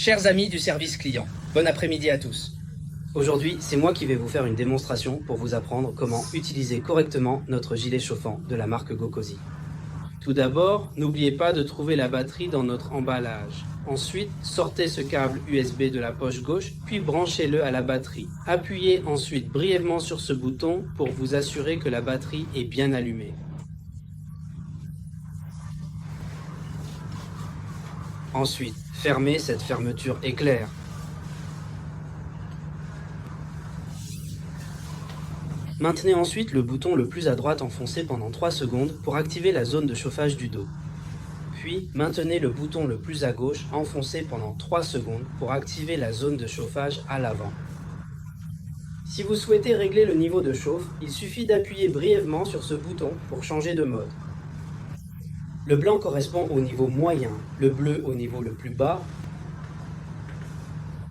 Chers amis du service client, bon après-midi à tous. Aujourd'hui, c'est moi qui vais vous faire une démonstration pour vous apprendre comment utiliser correctement notre gilet chauffant de la marque Gokōzy. Tout d'abord, n'oubliez pas de trouver la batterie dans notre emballage. Ensuite, sortez ce câble USB de la poche gauche, puis branchez-le à la batterie. Appuyez ensuite brièvement sur ce bouton pour vous assurer que la batterie est bien allumée. Ensuite, fermez cette fermeture éclair. Maintenez ensuite le bouton le plus à droite enfoncé pendant 3 secondes pour activer la zone de chauffage du dos. Puis, maintenez le bouton le plus à gauche enfoncé pendant 3 secondes pour activer la zone de chauffage à l'avant. Si vous souhaitez régler le niveau de chauffe, il suffit d'appuyer brièvement sur ce bouton pour changer de mode. Le blanc correspond au niveau moyen, le bleu au niveau le plus bas,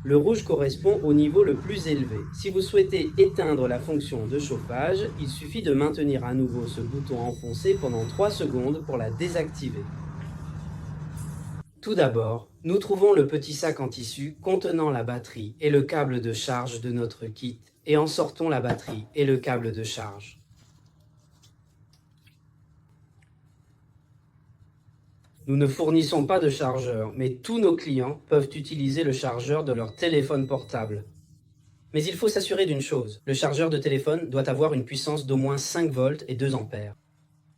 le rouge correspond au niveau le plus élevé. Si vous souhaitez éteindre la fonction de chauffage, il suffit de maintenir à nouveau ce bouton enfoncé pendant 3 secondes pour la désactiver. Tout d'abord, nous trouvons le petit sac en tissu contenant la batterie et le câble de charge de notre kit et en sortons la batterie et le câble de charge. Nous ne fournissons pas de chargeur, mais tous nos clients peuvent utiliser le chargeur de leur téléphone portable. Mais il faut s'assurer d'une chose, le chargeur de téléphone doit avoir une puissance d'au moins 5 volts et 2 ampères.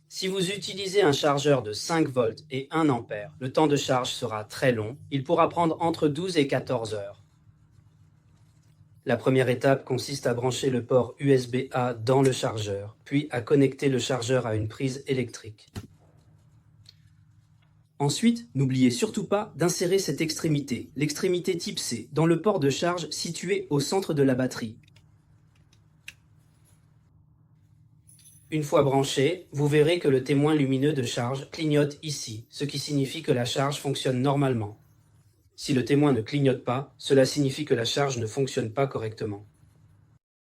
Si vous utilisez un chargeur de 5 volts et 1 ampère, le temps de charge sera très long, il pourra prendre entre 12 et 14 heures. La première étape consiste à brancher le port USB-A dans le chargeur, puis à connecter le chargeur à une prise électrique. Ensuite, n'oubliez surtout pas d'insérer cette extrémité, l'extrémité type C, dans le port de charge situé au centre de la batterie. Une fois branché, vous verrez que le témoin lumineux de charge clignote ici, ce qui signifie que la charge fonctionne normalement. Si le témoin ne clignote pas, cela signifie que la charge ne fonctionne pas correctement.